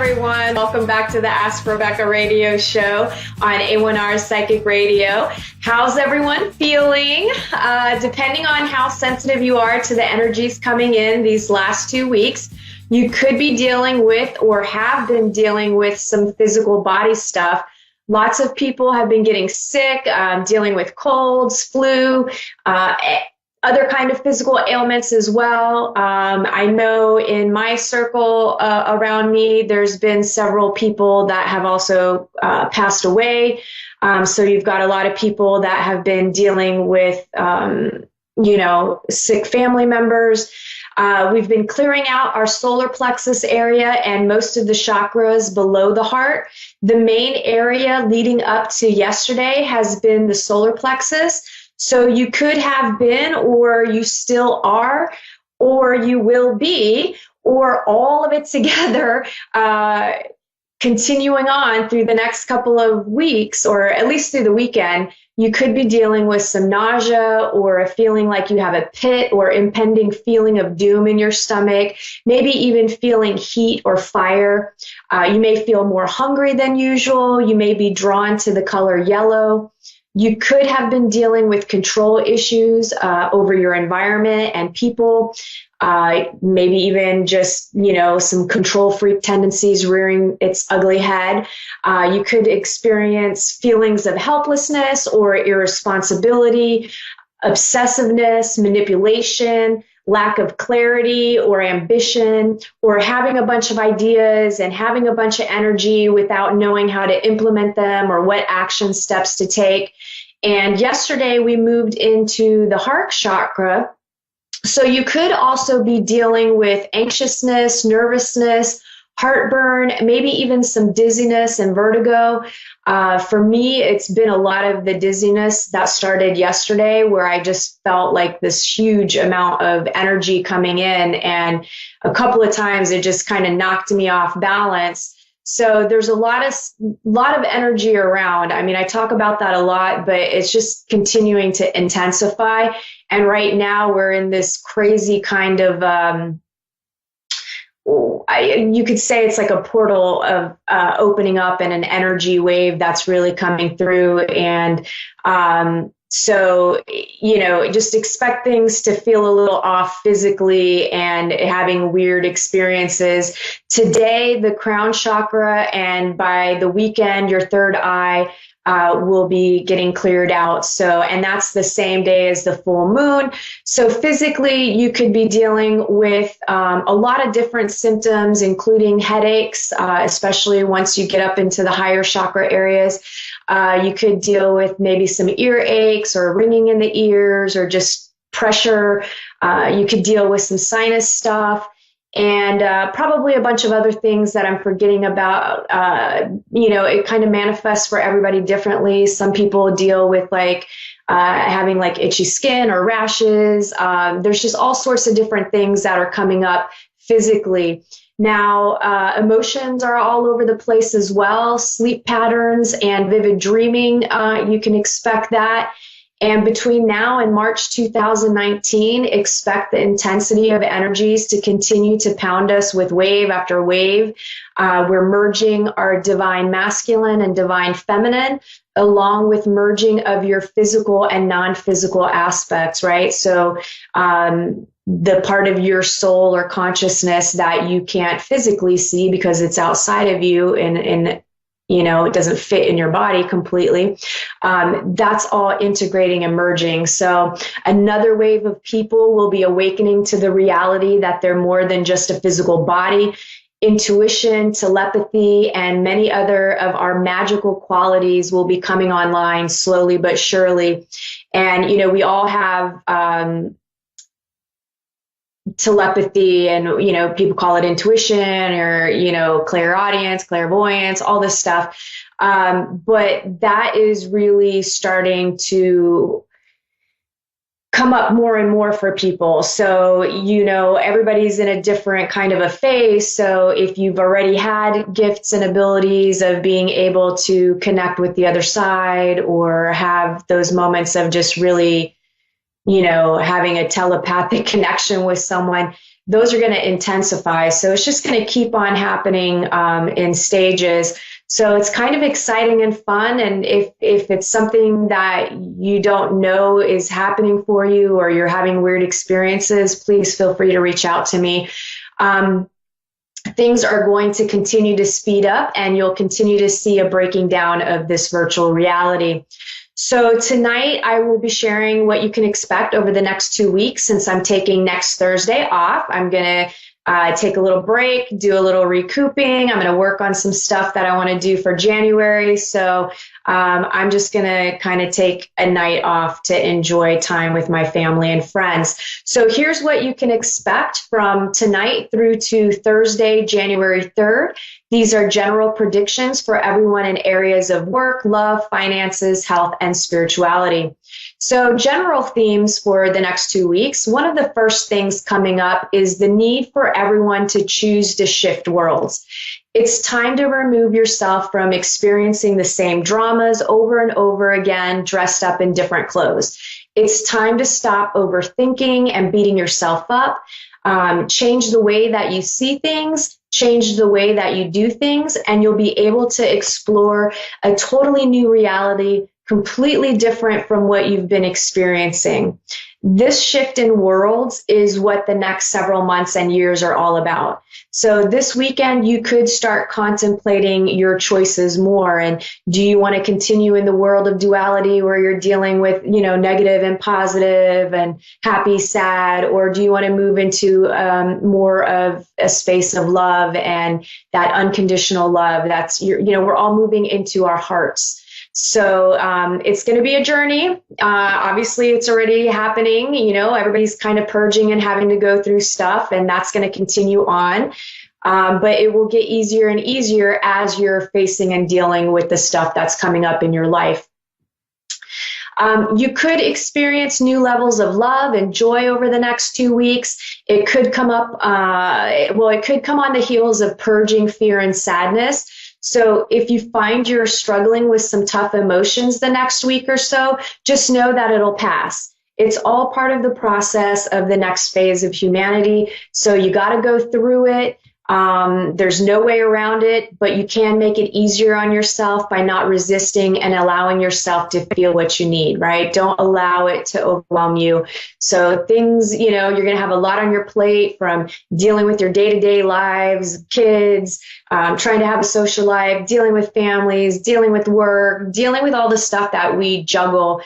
everyone. Welcome back to the Ask Rebecca radio show on A1R Psychic Radio. How's everyone feeling? Depending on how sensitive you are to the energies coming in these last 2 weeks, you could be dealing with or have been dealing with some physical body stuff. Lots of people have been getting sick, dealing with colds, flu, other kind of physical ailments as well. I know in my circle around me, there's been several people that have also passed away. So you've got a lot of people that have been dealing with, sick family members. We've been clearing out our solar plexus area and most of the chakras below the heart. The main area leading up to yesterday has been the solar plexus. So you could have been, or you still are, or you will be, or all of it together, continuing on through the next couple of weeks, or at least through the weekend. You could be dealing with some nausea or a feeling like you have a pit or impending feeling of doom in your stomach, maybe even feeling heat or fire. You may feel more hungry than usual. You may be drawn to the color yellow. You could have been dealing with control issues over your environment and people, maybe even just, some control freak tendencies rearing its ugly head. You could experience feelings of helplessness or irresponsibility, obsessiveness, manipulation, lack of clarity or ambition, or having a bunch of ideas and having a bunch of energy without knowing how to implement them or what action steps to take. And yesterday we moved into the heart chakra. So you could also be dealing with anxiousness, nervousness, heartburn, maybe even some dizziness and vertigo. For me, it's been a lot of the dizziness that started yesterday, where I just felt like this huge amount of energy coming in. And a couple of times it just kind of knocked me off balance. So there's a lot of energy around. I mean, I talk about that a lot, but it's just continuing to intensify. And right now we're in this crazy kind of, you could say it's like a portal of opening up and an energy wave that's really coming through. And so, just expect things to feel a little off physically and having weird experiences. Today, the crown chakra, and by the weekend, your third eye will be getting cleared out. So, and that's the same day as the full moon. So physically, you could be dealing with a lot of different symptoms, including headaches, especially once you get up into the higher chakra areas. You could deal with maybe some ear aches or ringing in the ears or just pressure. You could deal with some sinus stuff. And probably a bunch of other things that I'm forgetting about. It kind of manifests for everybody differently. Some people deal with having like itchy skin or rashes. There's just all sorts of different things that are coming up physically. Now, emotions are all over the place as well. Sleep patterns and vivid dreaming, you can expect that. And between now and March 2019, expect the intensity of energies to continue to pound us with wave after wave. We're merging our divine masculine and divine feminine, along with merging of your physical and non-physical aspects, right? So the part of your soul or consciousness that you can't physically see because it's outside of you and it doesn't fit in your body completely. That's all integrating and merging. So another wave of people will be awakening to the reality that they're more than just a physical body. Intuition, telepathy, and many other of our magical qualities will be coming online slowly but surely. And, we all have telepathy, and people call it intuition or clairaudience, clairvoyance, all this stuff, but that is really starting to come up more and more for people. So everybody's in a different kind of a phase. So if you've already had gifts and abilities of being able to connect with the other side, or have those moments of just really having a telepathic connection with someone, those are going to intensify. So it's just going to keep on happening in stages. So it's kind of exciting and fun. And if it's something that you don't know is happening for you, or you're having weird experiences, please feel free to reach out to me. Things are going to continue to speed up, and you'll continue to see a breaking down of this virtual reality. So tonight I will be sharing what you can expect over the next 2 weeks. Since I'm taking next Thursday off, I'm going to take a little break, do a little recouping. I'm going to work on some stuff that I want to do for January. So I'm just going to kind of take a night off to enjoy time with my family and friends. So here's what you can expect from tonight through to Thursday, January 3rd. These are general predictions for everyone in areas of work, love, finances, health, and spirituality. So general themes for the next 2 weeks. One of the first things coming up is the need for everyone to choose to shift worlds. It's time to remove yourself from experiencing the same dramas over and over again, dressed up in different clothes. It's time to stop overthinking and beating yourself up. Change the way that you see things, change the way that you do things, and you'll be able to explore a totally new reality, completely different from what you've been experiencing. This shift in worlds is what the next several months and years are all about. So this weekend, you could start contemplating your choices more. And do you want to continue in the world of duality where you're dealing with, negative and positive and happy, sad, or do you want to move into more of a space of love and that unconditional love? That's, we're all moving into our hearts. So it's going to be a journey. Obviously, it's already happening. Everybody's kind of purging and having to go through stuff, and that's going to continue on. But it will get easier and easier as you're facing and dealing with the stuff that's coming up in your life. You could experience new levels of love and joy over the next 2 weeks. It could come up, it could come on the heels of purging fear and sadness. So if you find you're struggling with some tough emotions the next week or so, just know that it'll pass. It's all part of the process of the next phase of humanity. So you got to go through it. There's no way around it, but you can make it easier on yourself by not resisting and allowing yourself to feel what you need, right? Don't allow it to overwhelm you. So things, you're going to have a lot on your plate, from dealing with your day-to-day lives, kids, trying to have a social life, dealing with families, dealing with work, dealing with all the stuff that we juggle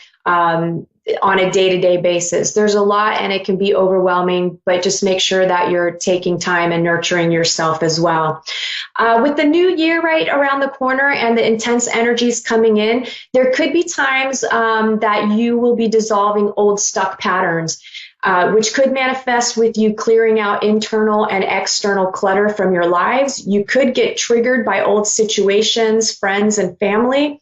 on a day-to-day basis. There's a lot, and it can be overwhelming, but just make sure that you're taking time and nurturing yourself as well. With the new year right around the corner and the intense energies coming in, there could be times that you will be dissolving old stuck patterns, which could manifest with you clearing out internal and external clutter from your lives. You could get triggered by old situations, friends, and family.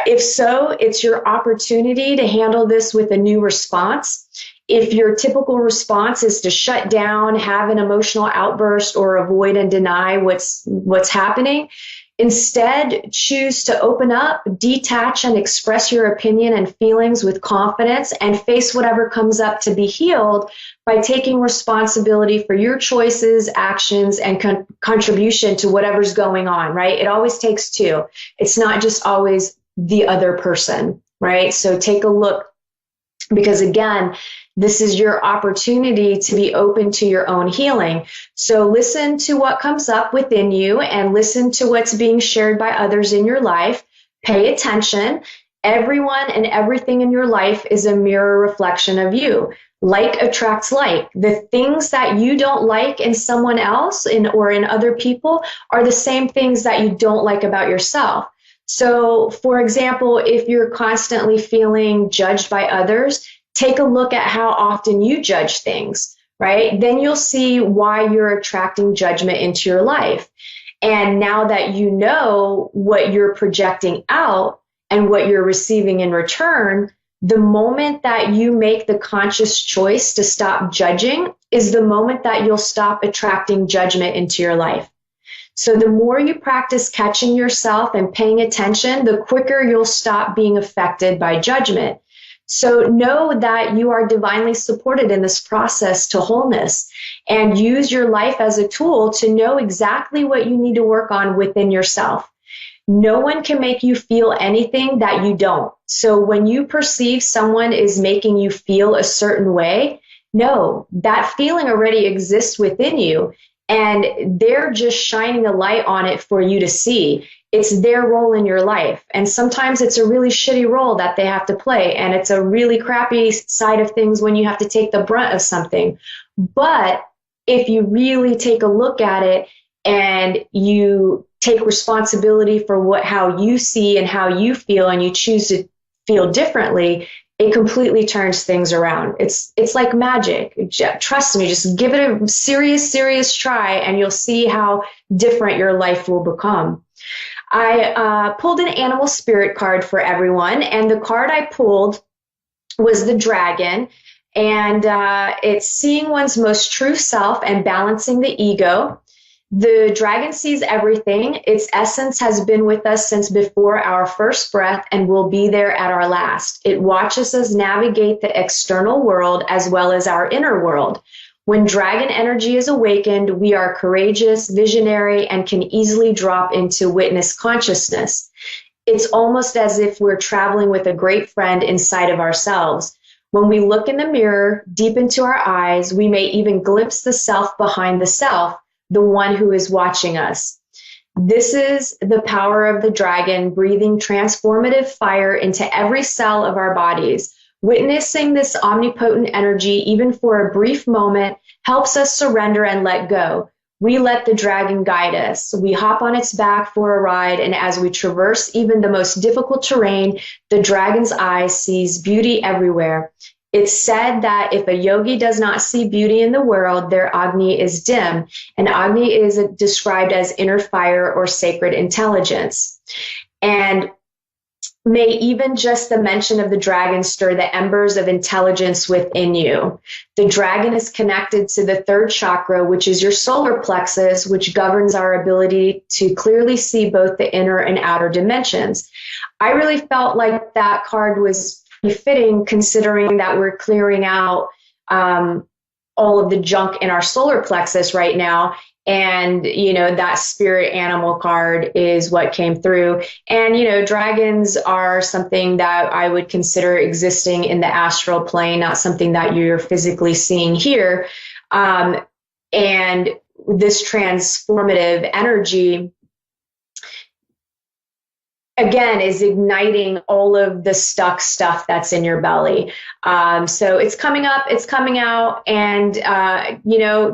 If so, it's your opportunity to handle this with a new response. If your typical response is to shut down, have an emotional outburst, or avoid and deny what's happening, instead choose to open up, detach, and express your opinion and feelings with confidence, and face whatever comes up to be healed by taking responsibility for your choices, actions, and contribution to whatever's going on, right? It always takes two. It's not just always the other person, right? So take a look, because again, this is your opportunity to be open to your own healing. So listen to what comes up within you and listen to what's being shared by others in your life. Pay attention. Everyone and everything in your life is a mirror reflection of you. Like attracts like. The things that you don't like in someone else or in other people are the same things that you don't like about yourself. So, for example, if you're constantly feeling judged by others, take a look at how often you judge things, right? Then you'll see why you're attracting judgment into your life. And now that you know what you're projecting out and what you're receiving in return, the moment that you make the conscious choice to stop judging is the moment that you'll stop attracting judgment into your life. So the more you practice catching yourself and paying attention, the quicker you'll stop being affected by judgment. So know that you are divinely supported in this process to wholeness, and use your life as a tool to know exactly what you need to work on within yourself. No one can make you feel anything that you don't. So when you perceive someone is making you feel a certain way, no, that feeling already exists within you, and they're just shining a light on it for you to see. It's their role in your life. And sometimes it's a really shitty role that they have to play. And it's a really crappy side of things when you have to take the brunt of something. But if you really take a look at it and you take responsibility for how you see and how you feel, and you choose to feel differently, it completely turns things around. It's like magic. Trust me, just give it a serious try, and you'll see how different your life will become. I pulled an animal spirit card for everyone, and the card I pulled was the dragon, and it's seeing one's most true self and balancing the ego. The dragon sees everything. Its essence has been with us since before our first breath and will be there at our last. It watches us navigate the external world as well as our inner world. When dragon energy is awakened, we are courageous, visionary, and can easily drop into witness consciousness. It's almost as if we're traveling with a great friend inside of ourselves. When we look in the mirror, deep into our eyes, we may even glimpse the self behind the self, the one who is watching us. This is the power of the dragon, breathing transformative fire into every cell of our bodies. Witnessing this omnipotent energy, even for a brief moment, helps us surrender and let go. We let the dragon guide us. We hop on its back for a ride, and as we traverse even the most difficult terrain, the dragon's eye sees beauty everywhere. It's said that if a yogi does not see beauty in the world, their Agni is dim, and Agni is described as inner fire or sacred intelligence. And may even just the mention of the dragon stir the embers of intelligence within you. The dragon is connected to the third chakra, which is your solar plexus, which governs our ability to clearly see both the inner and outer dimensions. I really felt like that card was fitting, considering that we're clearing out all of the junk in our solar plexus right now. And, that spirit animal card is what came through. And, dragons are something that I would consider existing in the astral plane, not something that you're physically seeing here. And this transformative energy, again, is igniting all of the stuck stuff that's in your belly. So it's coming up, it's coming out, and,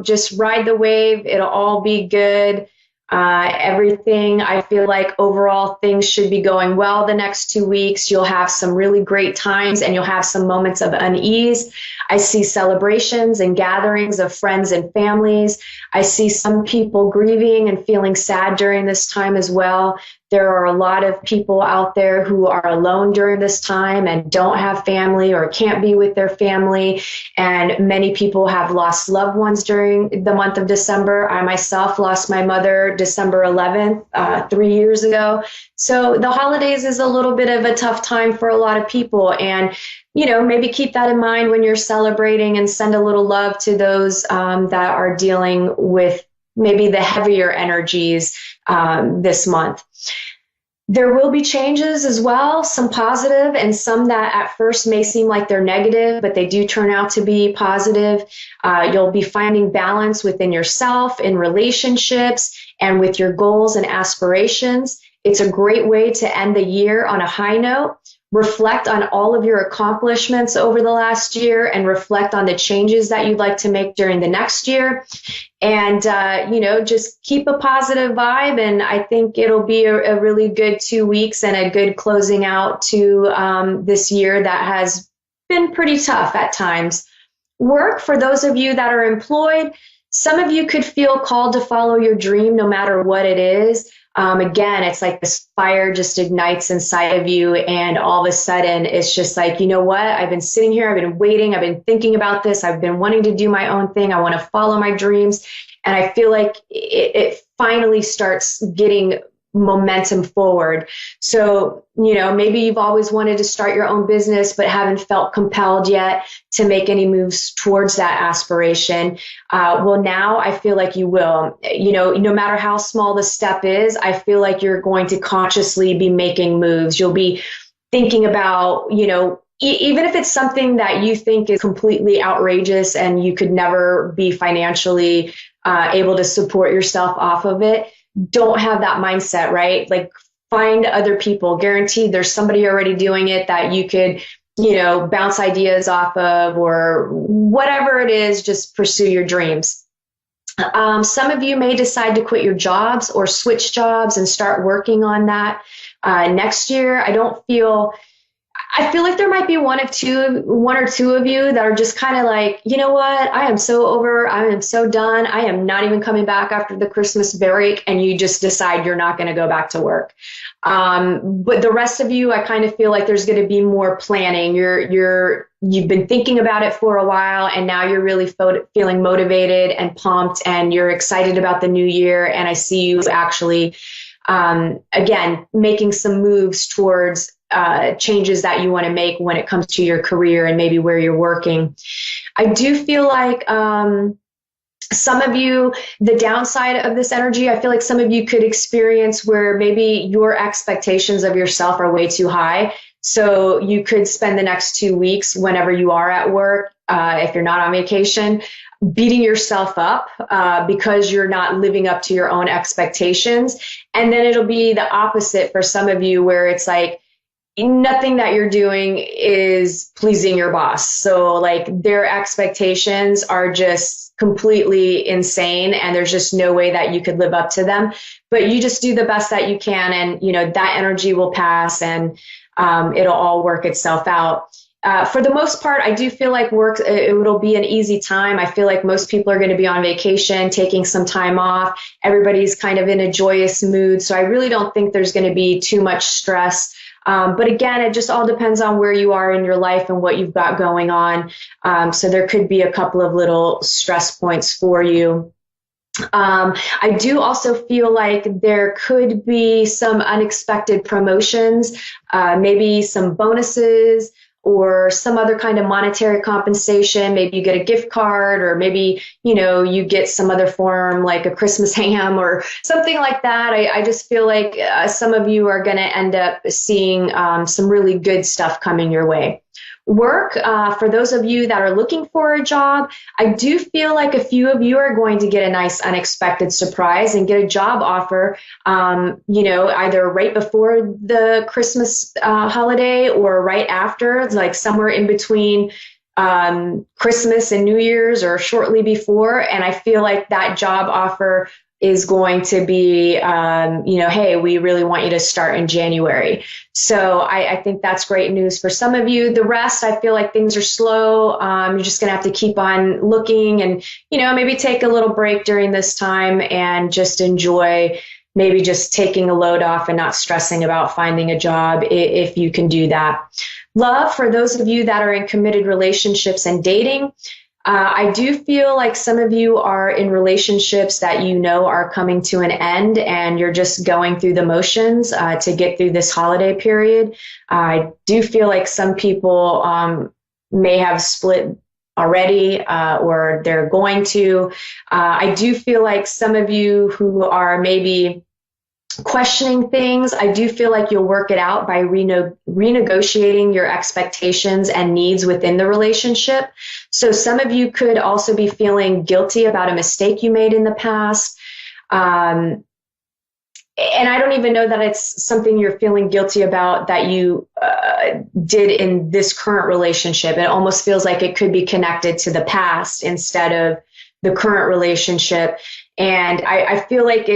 just ride the wave. It'll all be good. Everything, I feel like overall things should be going well the next 2 weeks. You'll have some really great times, and you'll have some moments of unease. I see celebrations and gatherings of friends and families. I see some people grieving and feeling sad during this time as well. There are a lot of people out there who are alone during this time and don't have family or can't be with their family. And many people have lost loved ones during the month of December. I myself lost my mother December 11th, 3 years ago. So the holidays is a little bit of a tough time for a lot of people. And, maybe keep that in mind when you're celebrating, and send a little love to those that are dealing with maybe the heavier energies this month. There will be changes as well, some positive and some that at first may seem like they're negative, but they do turn out to be positive. You'll be finding balance within yourself, in relationships, and with your goals and aspirations. It's a great way to end the year on a high note. Reflect on all of your accomplishments over the last year, and reflect on the changes that you'd like to make during the next year. And, just keep a positive vibe. And I think it'll be a really good 2 weeks and a good closing out to this year that has been pretty tough at times. Work, for those of you that are employed, some of you could feel called to follow your dream no matter what it is. Again, it's like this fire just ignites inside of you, and all of a sudden it's just like, you know what? I've been sitting here, I've been waiting, I've been thinking about this, I've been wanting to do my own thing, I want to follow my dreams, and I feel like it finally starts getting momentum forward. So, maybe you've always wanted to start your own business, but haven't felt compelled yet to make any moves towards that aspiration. Well, now I feel like you will. No matter how small the step is, I feel like you're going to consciously be making moves. You'll be thinking about, even if it's something that you think is completely outrageous and you could never be financially able to support yourself off of it, don't have that mindset, right? Like, find other people. Guaranteed there's somebody already doing it that you could, bounce ideas off of, or whatever it is, just pursue your dreams. Some of you may decide to quit your jobs or switch jobs and start working on that next year. I feel like there might be one or two of you that are just kind of like, you know what? I am so done. I am not even coming back after the Christmas break. And you just decide you're not going to go back to work. But the rest of you, I kind of feel like there's going to be more planning. You've been thinking about it for a while, and now you're really feeling motivated and pumped, and you're excited about the new year. And I see you actually, again, making some moves towards changes that you want to make when it comes to your career and maybe where you're working. I do feel like some of you, the downside of this energy, I feel like some of you could experience where maybe your expectations of yourself are way too high. So you could spend the next 2 weeks whenever you are at work, if you're not on vacation, beating yourself up because you're not living up to your own expectations. And then it'll be the opposite for some of you, where it's like, nothing that you're doing is pleasing your boss. So like, their expectations are just completely insane, and there's just no way that you could live up to them. But you just do the best that you can, and that energy will pass, and it'll all work itself out. For the most part, I do feel like it'll be an easy time. I feel like most people are going to be on vacation, taking some time off. Everybody's kind of in a joyous mood. So I really don't think there's going to be too much stress. But again, it just all depends on where you are in your life and what you've got going on. So there could be a couple of little stress points for you. I do also feel like there could be some unexpected promotions, maybe some bonuses, or some other kind of monetary compensation. Maybe you get a gift card, or maybe, you get some other form like a Christmas ham or something like that. I just feel like some of you are going to end up seeing some really good stuff coming your way. Work, for those of you that are looking for a job, I do feel like a few of you are going to get a nice unexpected surprise and get a job offer, either right before the Christmas holiday or right after. It's like somewhere in between Christmas and New Year's, or shortly before. And I feel like that job offer is going to be, hey, we really want you to start in January. So I think that's great news for some of you. The rest, I feel like things are slow. You're just going to have to keep on looking, and, maybe take a little break during this time and just enjoy maybe just taking a load off and not stressing about finding a job, if you can do that. Love, for those of you that are in committed relationships and dating, I do feel like some of you are in relationships that are coming to an end, and you're just going through the motions to get through this holiday period. I do feel like some people may have split already, or they're going to. I do feel like some of you who are maybe questioning things, I do feel like you'll work it out by renegotiating your expectations and needs within the relationship. So some of you could also be feeling guilty about a mistake you made in the past. And I don't even know that it's something you're feeling guilty about that you did in this current relationship. It almost feels like it could be connected to the past instead of the current relationship. And I feel like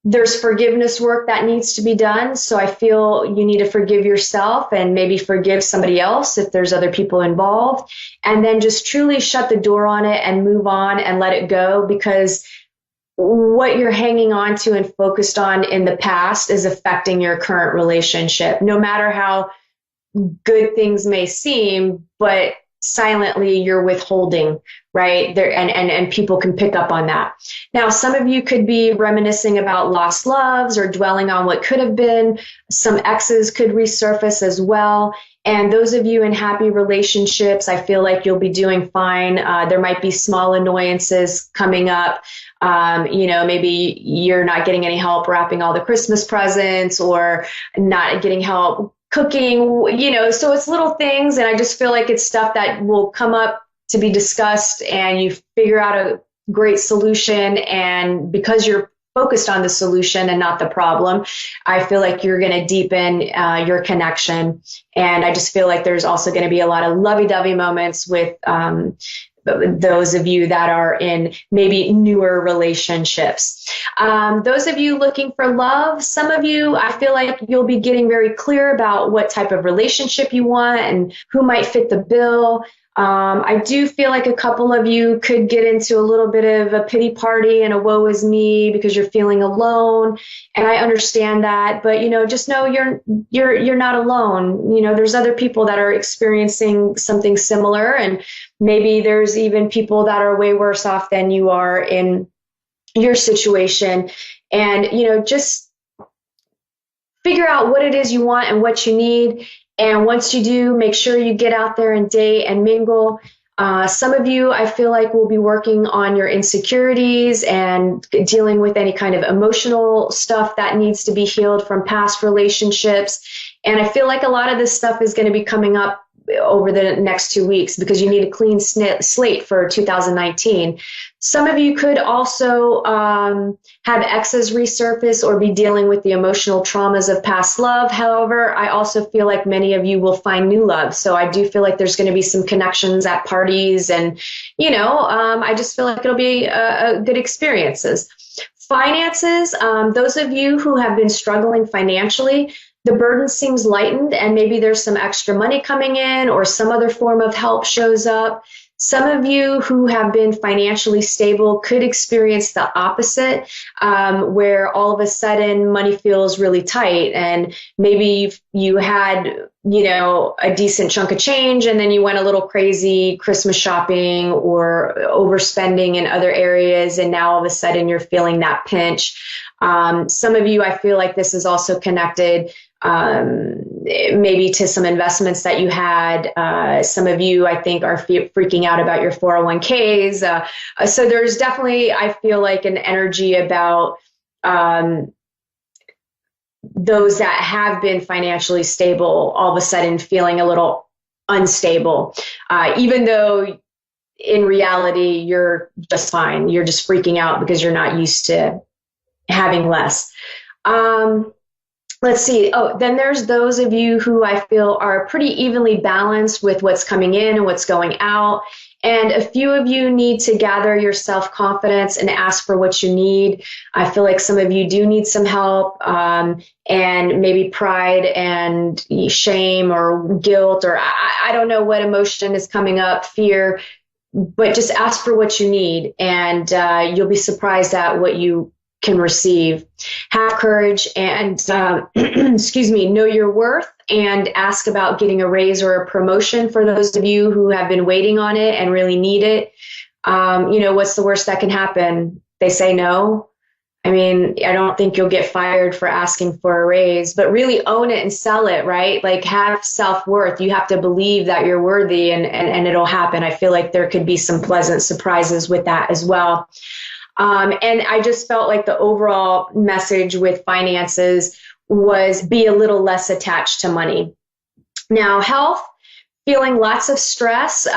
there's forgiveness work that needs to be done. So I feel you need to forgive yourself and maybe forgive somebody else if there's other people involved, and then just truly shut the door on it and move on and let it go, because what you're hanging on to and focused on in the past is affecting your current relationship, no matter how good things may seem. But silently you're withholding, right? There, and people can pick up on that. Now, some of you could be reminiscing about lost loves or dwelling on what could have been. Some exes could resurface as well. And those of you in happy relationships, I feel like you'll be doing fine. There might be small annoyances coming up. Maybe you're not getting any help wrapping all the Christmas presents, or not getting help cooking, so it's little things. And I just feel like it's stuff that will come up to be discussed, and you figure out a great solution. And because you're focused on the solution and not the problem, I feel like you're going to deepen your connection. And I just feel like there's also going to be a lot of lovey-dovey moments with those of you that are in maybe newer relationships. Those of you looking for love, some of you, I feel like you'll be getting very clear about what type of relationship you want and who might fit the bill. I do feel like a couple of you could get into a little bit of a pity party and a woe is me because you're feeling alone. And I understand that, but just know you're not alone. There's other people that are experiencing something similar, and maybe there's even people that are way worse off than you are in your situation. And just figure out what it is you want and what you need. And once you do, make sure you get out there and date and mingle. Some of you, I feel like, will be working on your insecurities and dealing with any kind of emotional stuff that needs to be healed from past relationships. And I feel like a lot of this stuff is going to be coming up over the next 2 weeks because you need a clean slate for 2019. Some of you could also have exes resurface or be dealing with the emotional traumas of past love. However, I also feel like many of you will find new love. So I do feel like there's going to be some connections at parties, and, I just feel like it'll be good experiences. Finances, those of you who have been struggling financially, the burden seems lightened, and maybe there's some extra money coming in or some other form of help shows up. Some of you who have been financially stable could experience the opposite, where all of a sudden money feels really tight, and maybe you had, a decent chunk of change, and then you went a little crazy Christmas shopping or overspending in other areas, and now all of a sudden you're feeling that pinch. Some of you, I feel like this is also connected maybe to some investments that you had. Some of you, I think, are freaking out about your 401ks. So there's definitely, I feel like, an energy about those that have been financially stable all of a sudden feeling a little unstable, even though in reality you're just fine. You're just freaking out because you're not used to having less. Let's see. Oh, then there's those of you who I feel are pretty evenly balanced with what's coming in and what's going out. And a few of you need to gather your self-confidence and ask for what you need. I feel like some of you do need some help, and maybe pride and shame or guilt, or I don't know what emotion is coming up, fear, but just ask for what you need, and you'll be surprised at what you can receive. Have courage and, know your worth, and ask about getting a raise or a promotion for those of you who have been waiting on it and really need it. What's the worst that can happen? They say no. I mean, I don't think you'll get fired for asking for a raise, but really own it and sell it, right? Like, have self-worth. You have to believe that you're worthy, and it'll happen. I feel like there could be some pleasant surprises with that as well. And I just felt like the overall message with finances was be a little less attached to money. Now, health, feeling lots of stress,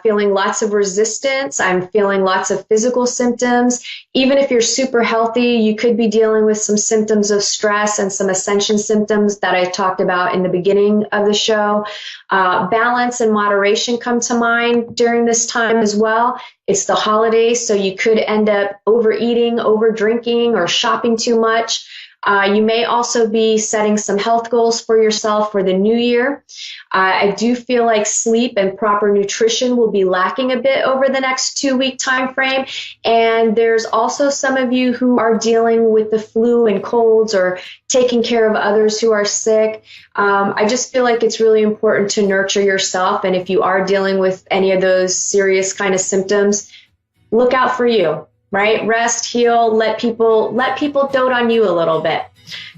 feeling lots of resistance. I'm feeling lots of physical symptoms. Even if you're super healthy, you could be dealing with some symptoms of stress and some ascension symptoms that I talked about in the beginning of the show. Balance and moderation come to mind during this time as well. It's the holidays, so you could end up overeating, over drinking, or shopping too much. You may also be setting some health goals for yourself for the new year. I do feel like sleep and proper nutrition will be lacking a bit over the next 2-week time frame. And there's also some of you who are dealing with the flu and colds or taking care of others who are sick. I just feel like it's really important to nurture yourself. And if you are dealing with any of those serious kind of symptoms, look out for you, right? Rest, heal, let people dote on you a little bit.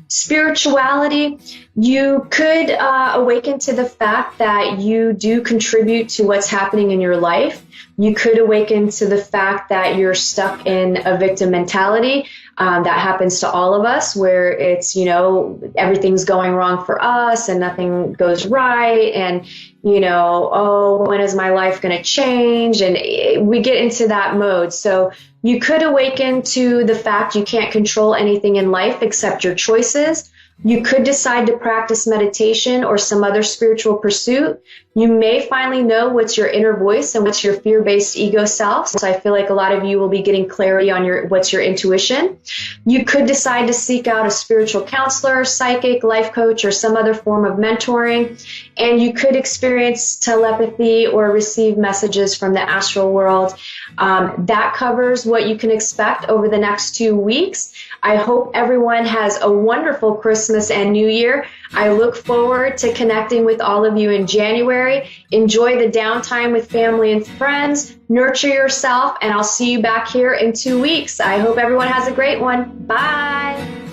Spirituality, you could awaken to the fact that you do contribute to what's happening in your life. You could awaken to the fact that you're stuck in a victim mentality. That happens to all of us, where it's, everything's going wrong for us and nothing goes right. And, oh, when is my life going to change? And we get into that mode. So you could awaken to the fact you can't control anything in life except your choices. You could decide to practice meditation or some other spiritual pursuit. You may finally know what's your inner voice and what's your fear-based ego self. So I feel like a lot of you will be getting clarity on what's your intuition. You could decide to seek out a spiritual counselor, psychic, life coach, or some other form of mentoring. And you could experience telepathy or receive messages from the astral world. That covers what you can expect over the next 2 weeks. I hope everyone has a wonderful Christmas and New Year. I look forward to connecting with all of you in January. Enjoy the downtime with family and friends. Nurture yourself, and I'll see you back here in 2 weeks. I hope everyone has a great one. Bye.